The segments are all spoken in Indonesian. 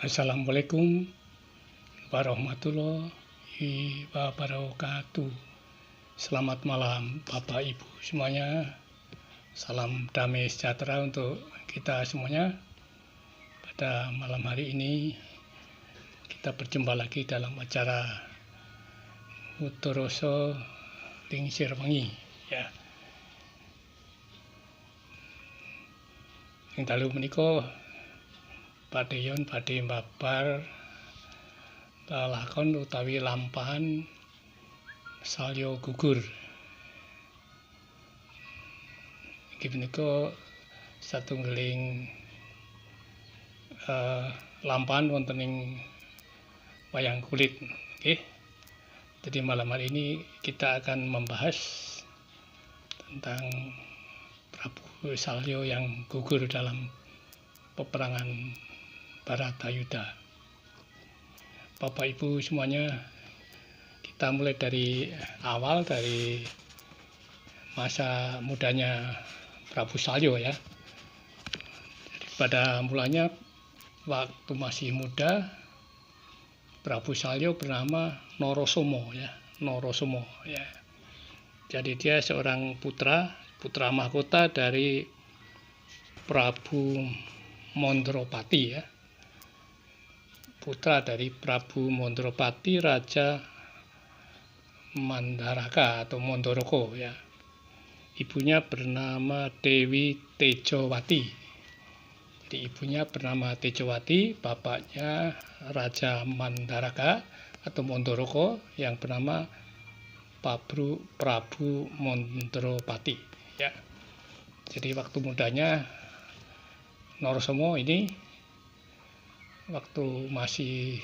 Assalamualaikum warahmatullahi wabarakatuh. Selamat malam Bapak Ibu semuanya. Salam damai sejahtera untuk kita semuanya. Pada malam hari ini kita berjumpa lagi dalam acara Utoroso Lingsir Wengi ya. Yang dalu menika Padeyon badhe mbabar lakon utawi lampahan salya gugur. Inggih menika satunggaling lampahan wonten ing wayang kulit. Oke. Jadi malam hari ini kita akan membahas tentang Prabu Salya yang gugur dalam peperangan Baratayuda. Bapak Ibu semuanya, kita mulai dari awal, dari masa mudanya Prabu Salya ya. Jadi pada mulanya waktu masih muda, Prabu Salya bernama Narasoma ya, Narasoma ya. Jadi dia seorang putra mahkota dari Prabu Mandropati ya. Putra dari Prabu Mandropati Raja Mandaraka atau Mandoroko ya. Ibunya bernama Dewi Tejawati. Jadi ibunya bernama Tejawati, bapaknya Raja Mandaraka atau Mandoroko yang bernama Prabu Mandropati ya. Jadi waktu mudanya Narasoma ini waktu masih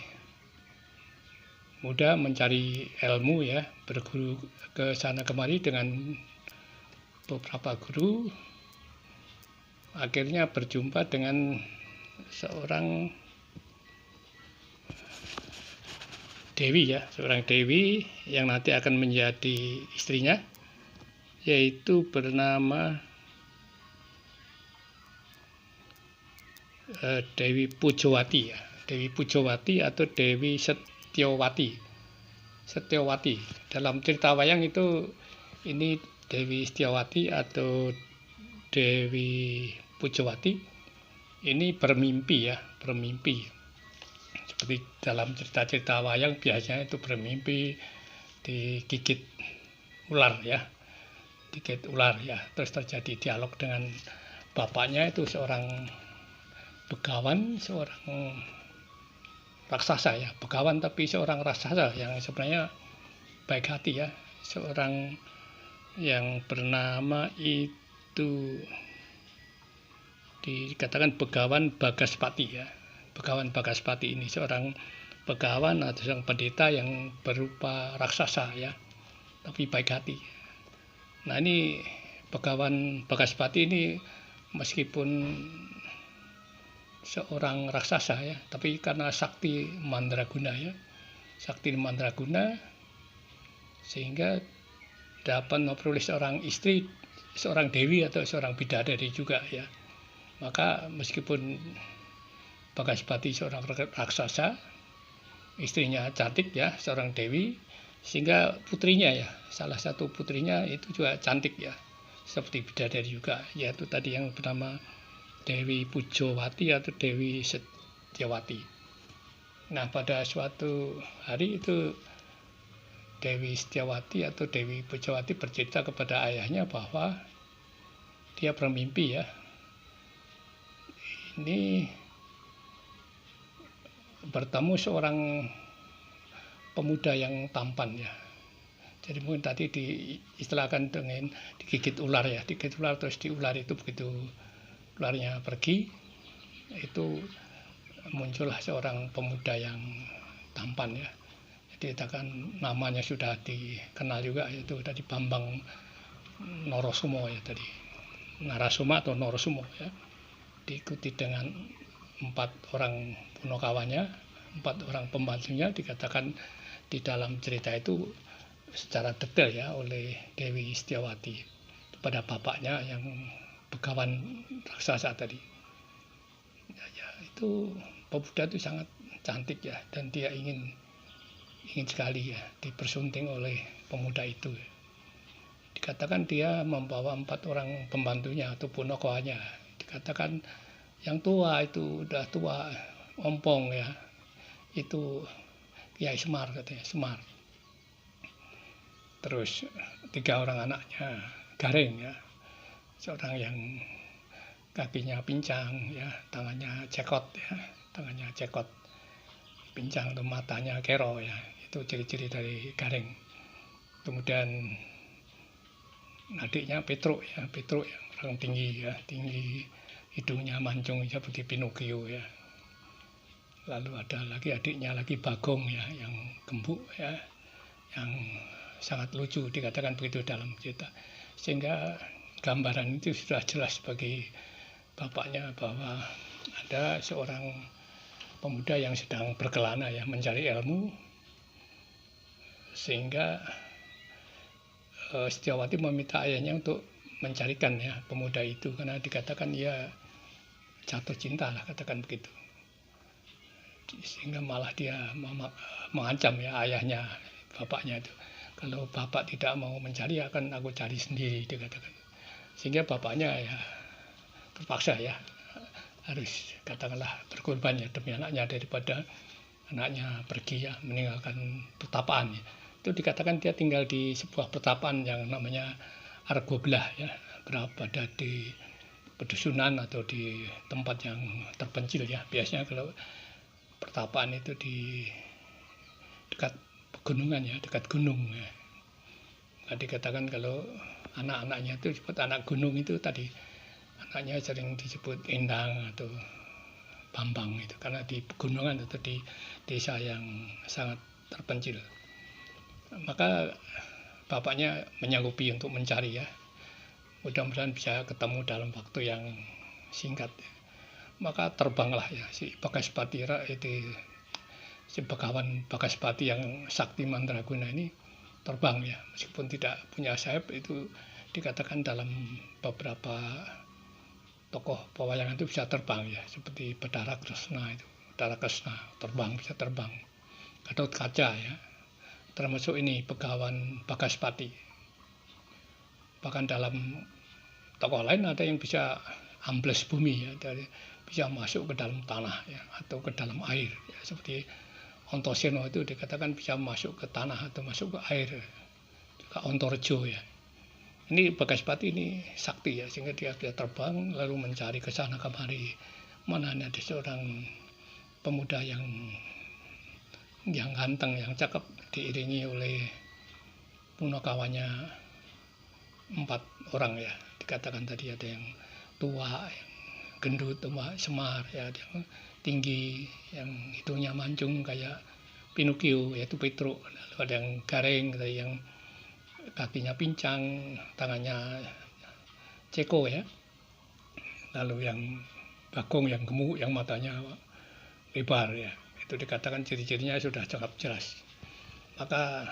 muda mencari ilmu ya, berguru ke sana kemari dengan beberapa guru, akhirnya berjumpa dengan seorang dewi ya, seorang dewi yang nanti akan menjadi istrinya, yaitu bernama Dewi Pujawati ya, Dewi Pujawati atau Dewi Setyawati. Setyawati dalam cerita wayang itu ini Dewi Setyawati atau Dewi Pujawati ini bermimpi ya, bermimpi. Seperti dalam cerita-cerita wayang biasanya itu bermimpi digigit ular ya, digigit ular ya. Terus terjadi dialog dengan bapaknya itu seorang begawan, seorang raksasa ya, begawan tapi seorang raksasa yang sebenarnya baik hati ya, seorang yang bernama itu dikatakan Begawan Bagaspati ya. Begawan Bagaspati ini seorang begawan atau seorang pendeta yang berupa raksasa ya, tapi baik hati. Nah ini Begawan Bagaspati ini meskipun seorang raksasa ya, tapi karena sakti mandraguna ya, sakti mandraguna sehingga dapat memperoleh seorang istri, seorang dewi atau seorang bidadari juga ya. Maka meskipun Bagaspati seorang raksasa, istrinya cantik ya, seorang dewi, sehingga putrinya ya, salah satu putrinya itu juga cantik ya, seperti bidadari juga, yaitu tadi yang bernama Dewi Pujawati atau Dewi Setyawati. Nah pada suatu hari itu Dewi Setyawati atau Dewi Pujawati bercerita kepada ayahnya bahwa dia bermimpi ya, ini bertemu seorang pemuda yang tampan ya. Jadi mungkin tadi diistilahkan dengan digigit ular ya, digigit ular terus di ular itu begitu ularnya pergi, itu muncullah seorang pemuda yang tampan ya. Jadi katakan namanya sudah dikenal juga, yaitu tadi Bambang Narasoma ya, tadi Narasoma atau Narasoma ya. Diikuti dengan 4 orang punakawannya, 4 orang pembantunya, dikatakan di dalam cerita itu secara detail ya oleh Dewi Setyawati kepada bapaknya yang begawan raksasa tadi. Ya, itu pemuda itu sangat cantik ya, dan dia ingin sekali ya dipersunting oleh pemuda itu. Dikatakan dia membawa 4 orang pembantunya atau punokawanya. Dikatakan yang tua itu udah tua, ompong ya, itu Kiai Semar katanya, Semar. Terus 3 orang anaknya, Gareng ya, seorang yang kakinya pincang ya, tangannya cekot ya, pincang, atau matanya kero ya, itu ciri-ciri dari Gareng. Kemudian adiknya Petruk ya, yang orang tinggi ya, hidungnya mancung seperti Pinocchio ya. Lalu ada lagi adiknya lagi Bagong ya, yang gembuk ya, yang sangat lucu, dikatakan begitu dalam cerita. Sehingga gambaran itu sudah jelas bagi bapaknya bahwa ada seorang pemuda yang sedang berkelana ya, mencari ilmu, sehingga Setiawati meminta ayahnya untuk mencarikan ya pemuda itu, karena dikatakan ia jatuh cinta lah, katakan begitu. Sehingga malah dia mengancam ya ayahnya, bapaknya itu, kalau bapak tidak mau mencari akan aku cari sendiri, dikatakan. Sehingga bapaknya ya terpaksa ya harus katakanlah berkorban ya demi anaknya, daripada anaknya pergi ya meninggalkan pertapaan ya. Itu dikatakan dia tinggal di sebuah pertapaan yang namanya Argoblah ya, berada di pedusunan atau di tempat yang terpencil ya. Biasanya kalau pertapaan itu di dekat pegunungan ya, dekat gunung ya. Nah, dikatakan kalau anak-anaknya itu disebut anak gunung itu tadi, anaknya sering disebut Endang atau Bambang itu, karena di pegunungan atau di desa yang sangat terpencil. Maka bapaknya menyanggupi untuk mencari ya, mudah-mudahan bisa ketemu dalam waktu yang singkat. Maka terbanglah ya si Bagaspati itu, si Begawan Bagaspati yang sakti mandraguna ini terbang ya, meskipun tidak punya sayap. Itu dikatakan dalam beberapa tokoh pewayangan itu bisa terbang ya, seperti Bathara Kresna itu, bisa terbang. Gatot Kaca ya, termasuk ini Begawan Bagaspati. Bahkan dalam tokoh lain ada yang bisa ambles bumi ya, bisa masuk ke dalam tanah ya, atau ke dalam air ya, seperti Antasena itu dikatakan bisa masuk ke tanah atau masuk ke air, juga Antareja ya. Ini Bagaspati ini sakti ya, sehingga dia terbang lalu mencari ke sana kemari, mana ada seorang pemuda yang ganteng, yang cakep, diiringi oleh punakawanya 4 orang ya. Dikatakan tadi ada yang tua, yang gendut, tua, Semar ya, yang tinggi, yang hidungnya mancung kayak Pinocchio yaitu Petruk. Lalu ada yang Gareng, yang kakinya pincang, tangannya ceko ya. Lalu yang Bagong yang gemuk, yang matanya lebar ya. Itu dikatakan ciri-cirinya sudah cukup jelas. Maka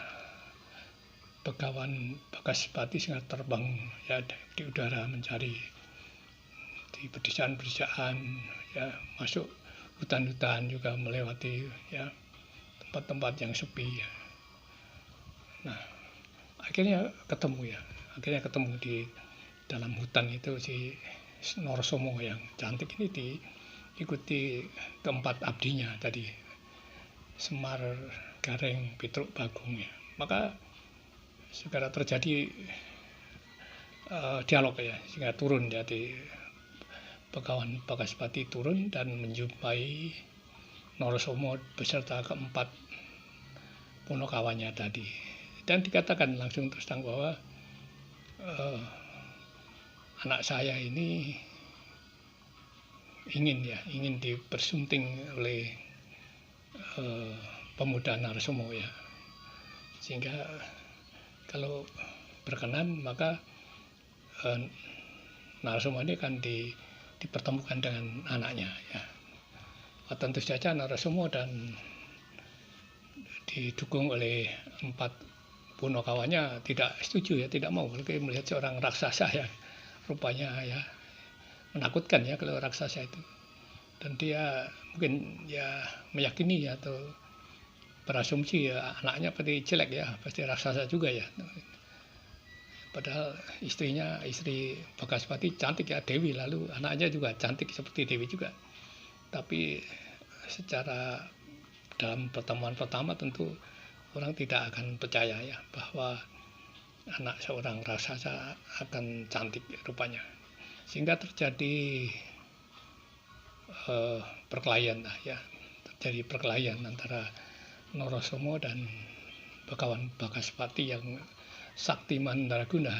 Begawan Bagaspati sangat terbang ya di udara mencari di pedesaan-pedesaan ya, masuk hutan-hutan, juga melewati ya tempat-tempat yang sepi ya. Nah, akhirnya ketemu di dalam hutan itu si Narasoma yang cantik ini, diikuti keempat abdinya tadi, Semar, Gareng, Petruk, Bagong ya. Maka segera terjadi dialog ya, sehingga turun jadi Begawan Bagaspati turun dan menjumpai Narasoma beserta keempat punakawannya tadi, dan dikatakan langsung terus terang bahwa anak saya ini ingin dipersunting oleh pemuda Narasoma ya, sehingga kalau berkenan maka Narasoma ini akan dipertemukan dengan anaknya ya. Tentu saja Narasoma dan didukung oleh 4 punakawannya tidak setuju ya, tidak mau kalau melihat seorang raksasa ya, rupanya ya menakutkan ya kalau raksasa itu. dan dia mungkin ya meyakini atau berasumsi ya anaknya pasti jelek ya, pasti raksasa juga ya. Padahal istri Bagaspati cantik ya, Dewi, lalu anaknya juga cantik seperti Dewi juga. Tapi secara dalam pertemuan pertama tentu orang tidak akan percaya ya bahwa anak seorang raksasa akan cantik rupanya. Sehingga terjadi perkelahian lah ya, terjadi perkelahian antara Narasomo dan Begawan Bagaspati yang sakti mandraguna,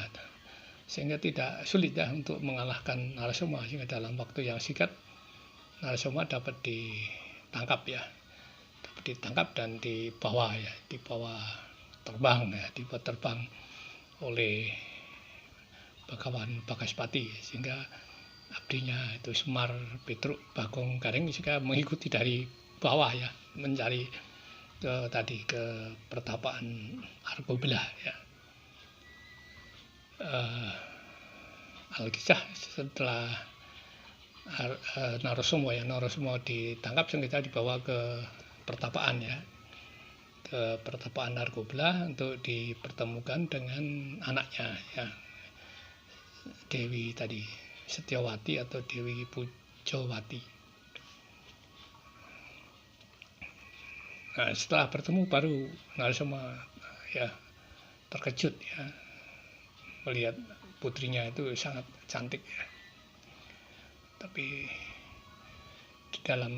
sehingga tidak sulit ya untuk mengalahkan Narasoma, sehingga dalam waktu yang singkat Narasoma dapat ditangkap dan dibawa terbang oleh Begawan Bagaspati, sehingga abdinya itu Semar Petruk Bagong Garing juga mengikuti dari bawah ya, mencari ke pertapaan Argobelah ya. Alkisah setelah Narasomo ditangkap, sehingga dibawa ke pertapaan ya, ke pertapaan Argobelah untuk dipertemukan dengan anaknya ya, Dewi tadi, Setyawati atau Dewi Pujawati. Nah, setelah bertemu baru Narasoma ya terkejut ya melihat putrinya itu sangat cantik ya. Tapi di dalam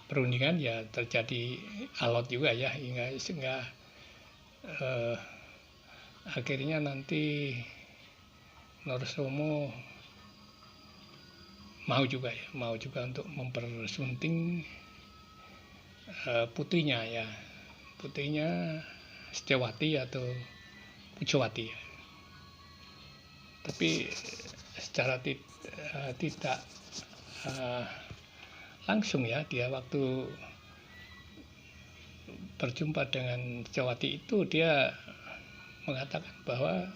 perundingan ya terjadi alot juga ya, sehingga akhirnya nanti Narasomo mau juga untuk mempersunting putrinya Setyawati atau Pujawati ya. Tapi secara tidak langsung ya, dia waktu berjumpa dengan Setyawati itu dia mengatakan bahwa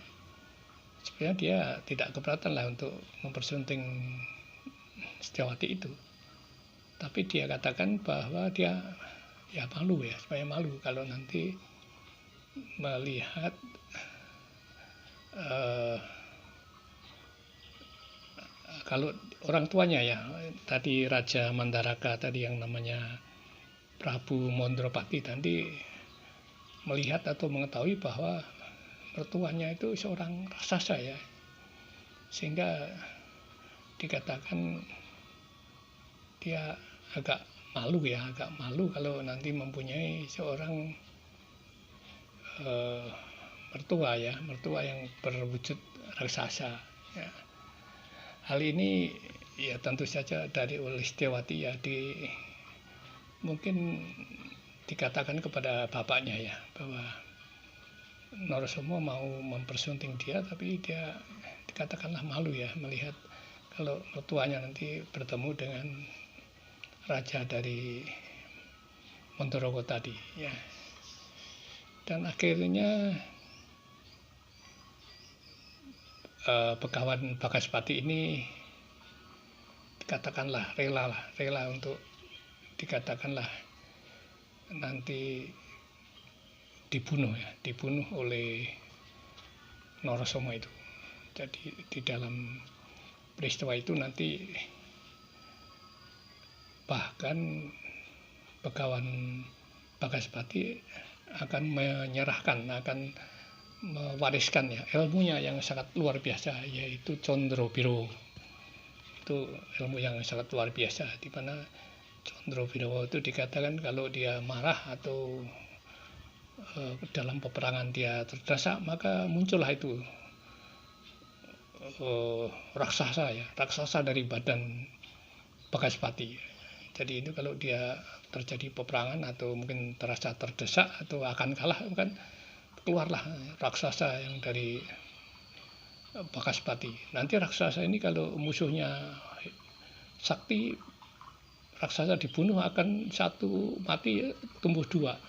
sebenarnya dia tidak keberatan lah untuk mempersunting Setyawati itu, tapi dia katakan bahwa dia ya malu ya, supaya malu kalau nanti melihat kalau orang tuanya ya, tadi Raja Mandaraka tadi yang namanya Prabu Mondropati tadi melihat atau mengetahui bahwa mertuanya itu seorang raksasa ya, sehingga dikatakan dia agak malu kalau nanti mempunyai seorang mertua yang berwujud raksasa ya. Hal ini ya tentu saja dari oleh Setyawati ya, mungkin dikatakan kepada bapaknya ya bahwa Narasomo mau mempersunting dia, tapi dia dikatakanlah malu ya melihat kalau mertuanya nanti bertemu dengan raja dari Mondorogo tadi ya. Dan akhirnya Begawan Bagaspati ini dikatakanlah rela untuk dikatakanlah nanti dibunuh oleh Narasomo itu. Jadi di dalam peristiwa itu nanti bahkan Begawan Bagaspati akan mewariskan ya ilmunya yang sangat luar biasa, yaitu Condrobiro. Itu ilmu yang sangat luar biasa, di mana Condrobiro itu dikatakan kalau dia marah atau dalam peperangan dia terdesak, maka muncullah itu raksasa dari badan Bagaspati. Jadi itu kalau dia terjadi peperangan atau mungkin terasa terdesak atau akan kalah, kan keluarlah raksasa yang dari Bagaspati. Nanti raksasa ini kalau musuhnya sakti, raksasa dibunuh akan satu mati tumbuh dua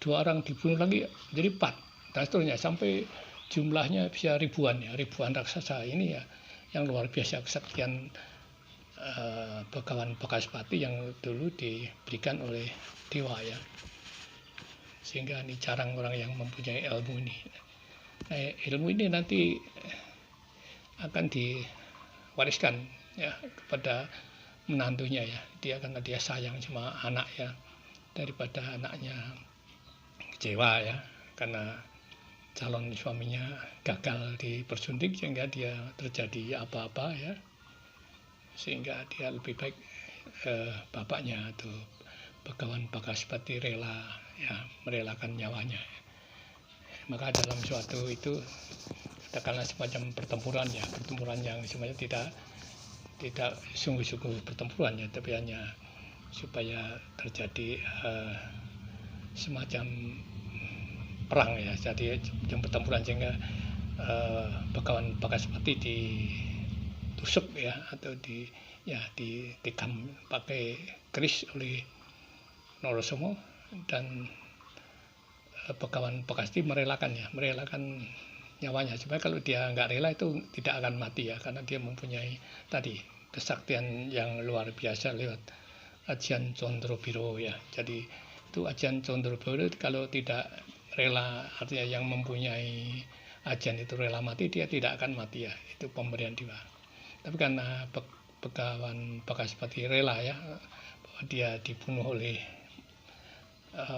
orang dibunuh lagi jadi 4, dan seterusnya sampai jumlahnya bisa ribuan raksasa ini ya, yang luar biasa, kesaktian Begawan Bagaspati yang dulu diberikan oleh dewa ya. Sehingga ini jarang orang yang mempunyai ilmu ini. Nah, ilmu ini nanti akan diwariskan ya kepada menantunya ya. Karena dia sayang sama anak ya, daripada anaknya kecewa ya karena calon suaminya gagal dipersunting sehingga dia terjadi apa-apa ya, sehingga dia lebih baik bapaknya atau Begawan Bagaspati rela ya merelakan nyawanya. Maka dalam suatu itu katakanlah semacam pertempuran ya, pertempuran yang sebenarnya tidak sungguh-sungguh pertempuran ya, tapi hanya supaya terjadi semacam perang ya, jadi yang pertempuran sehingga Begawan Bagaspati ditusuk ya atau ditikam pakai keris oleh Norosomo, dan Begawan Bagaspati merelakan nyawanya. Sebenarnya kalau dia nggak rela itu tidak akan mati ya, karena dia mempunyai tadi kesaktian yang luar biasa lewat ajian Condrobiro ya. Jadi itu ajian Condrobiro kalau tidak rela, artinya yang mempunyai ajian itu rela mati, dia tidak akan mati ya, itu pemberian dewa. Tapi karena Begawan Bagaspati rela ya bahwa dia dibunuh oleh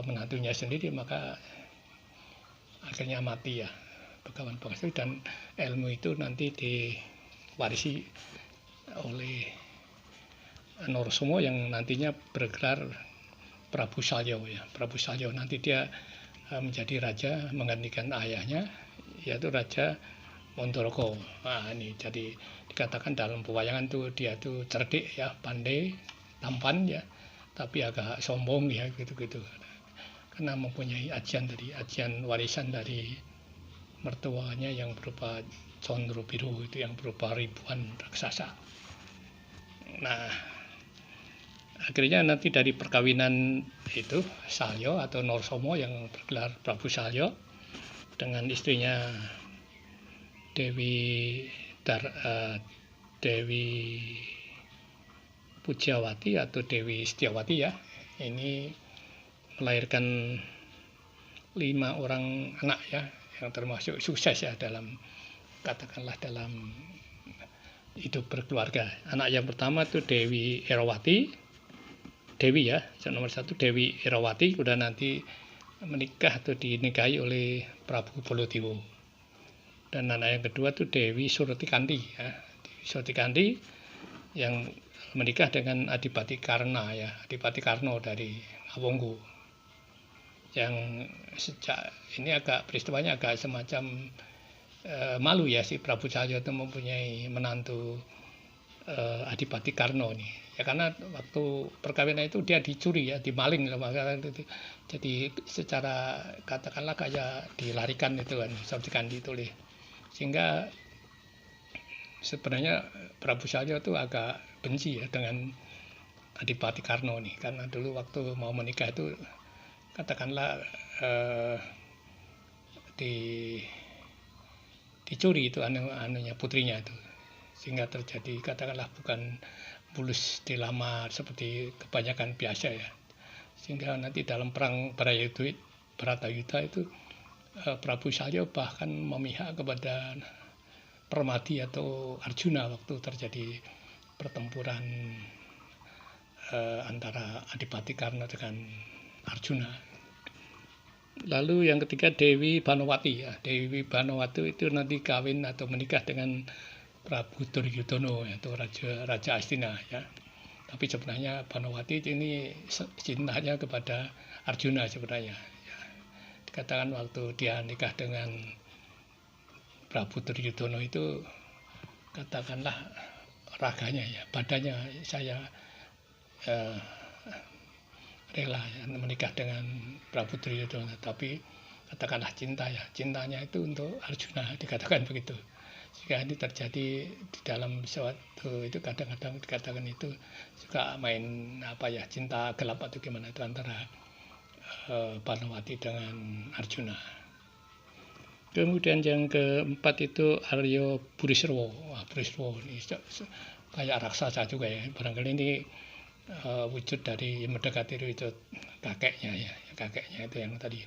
menantunya sendiri, maka akhirnya mati ya Begawan Bagaspati, dan ilmu itu nanti diwarisi oleh Norosomo yang nantinya bergelar Prabu Salya ya. Prabu Salya nanti dia menjadi raja menggantikan ayahnya, yaitu Raja Mondoroko. Nah, ini jadi dikatakan dalam pewayangan tuh dia tuh cerdik ya, pandai, tampan ya, tapi agak sombong ya gitu-gitu. Karena mempunyai ajian warisan dari mertuanya yang berupa Condrobiro itu, yang berupa ribuan raksasa. Nah, akhirnya nanti dari perkawinan itu Salya atau Norosomo yang bergelar Prabu Salya dengan istrinya Dewi Pujawati atau Dewi Setiawati ya, ini melahirkan 5 orang anak ya, yang termasuk sukses ya dalam, katakanlah dalam hidup berkeluarga. Anak yang pertama itu Dewi Erawati, Dewi ya, nomor 1 Dewi Erawati, udah nanti menikah atau dinikahi oleh Prabu Baladewa. Dan anak yang kedua itu Dewi Surtikanti ya, Surtikanti yang menikah dengan Adipati Karna ya, Adipati Karno dari Awonggo, yang sejak ini agak peristiwanya agak semacam malu ya, si Prabu Salya itu mempunyai menantu Adipati Karno nih ya, karena waktu perkawinan itu dia dicuri ya, dimaling sama itu. Jadi secara katakanlah kayak dilarikan itu kan, Surtikanti itu sehingga sebenarnya Prabu Salya itu agak benci ya dengan Adipati Karno nih, karena dulu waktu mau menikah itu katakanlah dicuri itu anunya putrinya itu, sehingga terjadi katakanlah bukan mulus dilamar seperti kebanyakan biasa ya, sehingga nanti dalam perang Bharatayuddha itu Prabu Salya bahkan memihak kepada Permati atau Arjuna waktu terjadi pertempuran antara Adipati Karna dengan Arjuna. Lalu yang ketiga Dewi Banowati ya. Dewi Banowati itu nanti kawin atau menikah dengan Prabu Duryudono yaitu Raja Astina ya. Tapi sebenarnya Banowati ini cintanya kepada Arjuna sebenarnya ya. Dikatakan waktu dia nikah dengan Prabu Duryudono itu katakanlah raganya ya, badannya saya rela ya, menikah dengan Prabu Duryudono, tapi katakanlah cintanya itu untuk Arjuna, dikatakan begitu. Jika ini terjadi di dalam suatu itu kadang-kadang dikatakan itu suka main cinta gelap atau gimana itu antara Banowati dengan Arjuna. Kemudian yang keempat itu Arya Burisrawa. Wah, Burisrawa ini kayak raksasa juga ya. Barangkali ini wujud dari mendekati wujud kakeknya ya. Kakeknya itu yang tadi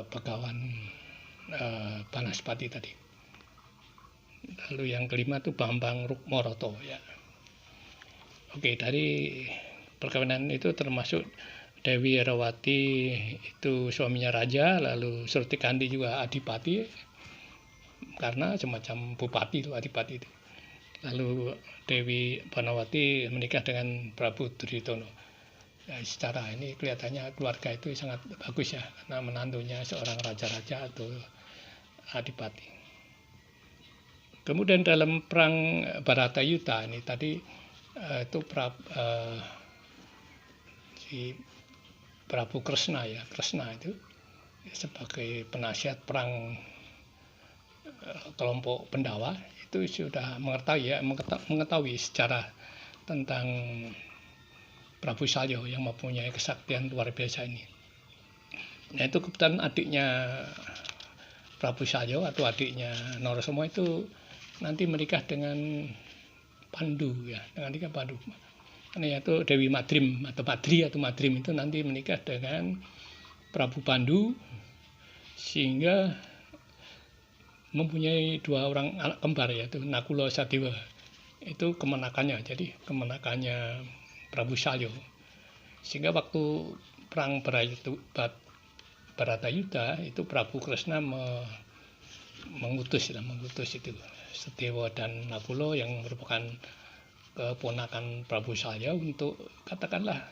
Begawan Banaspati tadi. Lalu yang kelima itu Bambang Rukmarata ya. Oke, dari perkawinan itu termasuk Dewi Erawati itu suaminya raja, lalu Surtikandi juga adipati karena semacam bupati itu adipati itu. Lalu Dewi Banawati menikah dengan Prabu Duryudono. Ya, secara ini kelihatannya keluarga itu sangat bagus ya, karena menantunya seorang raja-raja atau adipati. Kemudian dalam perang Baratayuda ini tadi itu si Prabu Kresna ya, Kresna itu sebagai penasihat perang kelompok Pandawa itu sudah mengetahui secara tentang Prabu Salya yang mempunyai kesaktian luar biasa ini. Nah, itu kebetulan adiknya Prabu Salya atau adiknya Narasoma itu nanti menikah dengan Pandu ya, dengan Pandu. Karena itu Dewi Madrim atau Madrim itu nanti menikah dengan Prabu Pandu sehingga mempunyai dua orang anak kembar yaitu Nakula Sadewa. Itu kemenakannya, jadi kemenakannya Prabu Salya. Sehingga waktu perang Baratayuda itu Prabu Kresna mengutus itu Sadewa dan Nakula yang merupakan keponakan Prabu Salya untuk katakanlah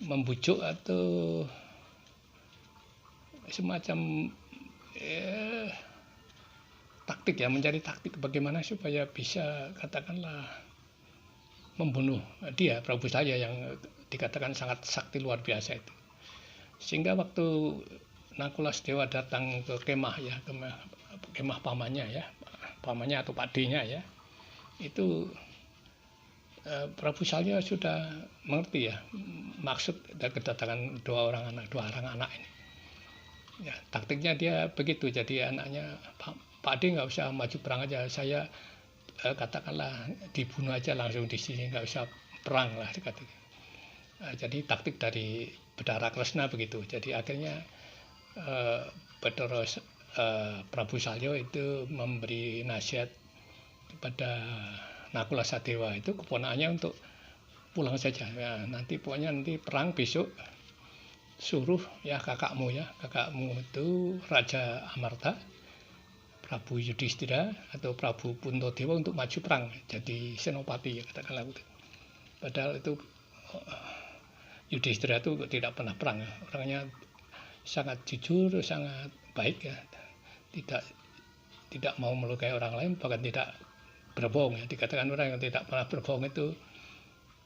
membujuk atau semacam taktik ya, mencari taktik bagaimana supaya bisa katakanlah membunuh dia Prabu Salya yang dikatakan sangat sakti luar biasa itu. Sehingga waktu Nakula Sadewa datang ke kemah ya, kemah pamannya atau pakdenya ya, itu Prabu Salya sudah mengerti ya maksud dan kedatangan dua orang anak ini. Ya, taktiknya dia begitu. Jadi anaknya Pak Ade nggak usah maju perang aja, saya katakanlah dibunuh aja langsung di sini, nggak usah perang lah dikatakan. Jadi taktik dari Bedara Kresna begitu. Jadi akhirnya Bathara Prabu Salya itu memberi nasihat kepada Nakula Sadewa itu keponakannya untuk pulang saja. Ya, nanti perang besok suruh ya kakakmu itu Raja Amarta, Prabu Yudhistira atau Prabu Puntadewa untuk maju perang jadi senopati ya katakanlah itu. Padahal itu Yudhistira itu tidak pernah perang, orangnya sangat jujur, sangat baik ya, tidak mau melukai orang lain, bahkan tidak berbohong ya. Dikatakan orang yang tidak pernah berbohong itu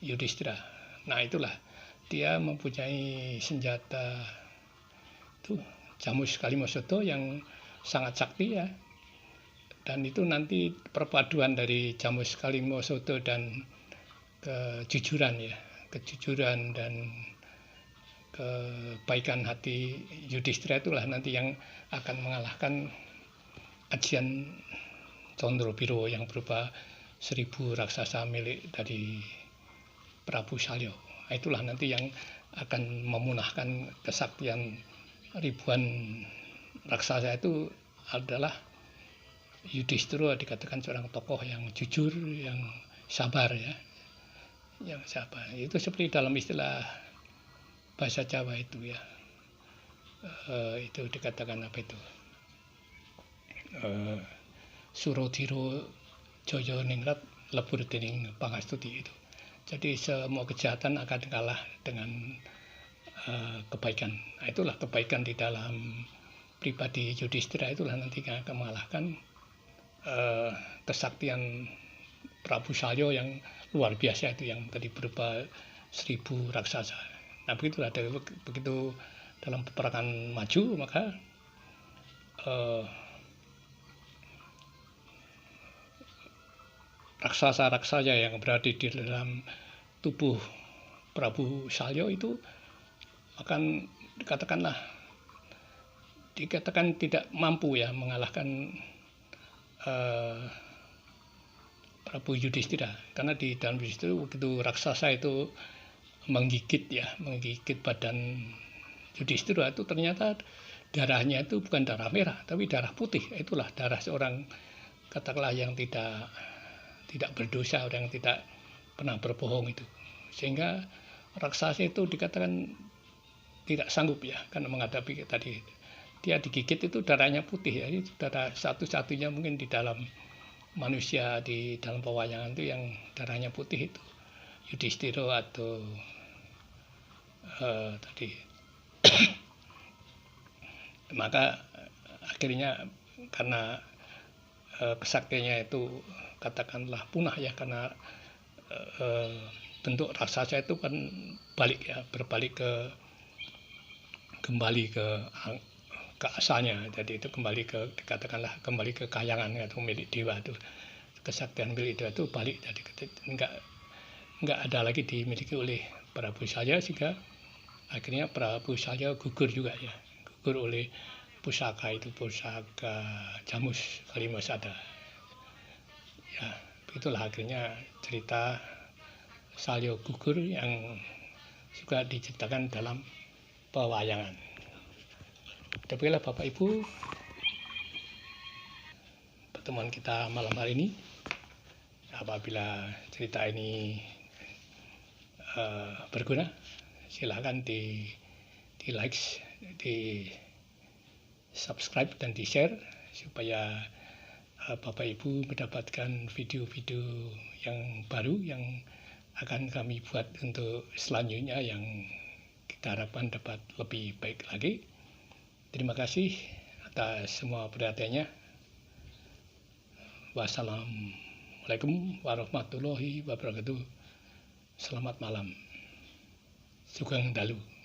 Yudhistira. Nah, itulah dia mempunyai senjata itu Jamus Kalimasoto yang sangat sakti ya. Dan itu nanti perpaduan dari Jamus Kalimasoto dan kejujuran dan kebaikan hati Yudhistira itulah nanti yang akan mengalahkan ajian Condrobiro yang berupa 1000 raksasa milik dari Prabu Salya. Itulah nanti yang akan memunahkan kesaktian ribuan raksasa itu adalah Yudhistira, dikatakan seorang tokoh yang jujur, yang sabar ya. Yang sabar. Itu seperti dalam istilah bahasa Jawa itu ya. Itu dikatakan apa itu? Surodiro Joyo Ningrat lebur dening pangastuti itu. Jadi semua kejahatan akan kalah dengan kebaikan. Nah, itulah kebaikan di dalam pribadi Yudhistira, itulah nanti akan mengalahkan kesaktian Prabu Salya yang luar biasa itu, yang tadi berupa 1000 raksasa. Nah, begitulah begitu dalam peperangan maju, maka raksasa-raksasa yang berada di dalam tubuh Prabu Salya itu akan katakanlah dikatakan tidak mampu ya mengalahkan Prabu Yudhistira, karena di dalam Yudhistira begitu raksasa itu menggigit badan Yudhistira, itu ternyata darahnya itu bukan darah merah tapi darah putih. Itulah darah seorang, katakanlah, yang tidak berdosa, orang yang tidak pernah berbohong itu. Sehingga raksasa itu dikatakan tidak sanggup ya karena menghadapi tadi, dia digigit itu darahnya putih ya. Itu darah satu-satunya mungkin di dalam manusia, di dalam pewayangan itu yang darahnya putih itu Yudhistira atau tadi. Maka akhirnya karena kesaktiannya itu katakanlah punah ya, karena bentuk raksasa itu kan berbalik kembali ke asalnya. Jadi itu kembali ke kayangan atau milik dewa, itu kesaktian milik dewa itu balik, jadi enggak ada lagi dimiliki oleh Prabu Salya, sehingga akhirnya Prabu Salya gugur juga ya, gugur oleh pusaka Jamus Kalimasada ya. Itulah akhirnya cerita Salya gugur yang juga diceritakan dalam pewayangan. Demikianlah Bapak Ibu pertemuan kita malam hari ini. Apabila cerita ini berguna, silahkan di like, di subscribe dan di share supaya Bapak Ibu mendapatkan video-video yang baru yang akan kami buat untuk selanjutnya, yang kita harapkan dapat lebih baik lagi. Terima kasih atas semua perhatiannya. Wassalamualaikum warahmatullahi wabarakatuh. Selamat malam. Sugeng Dalu.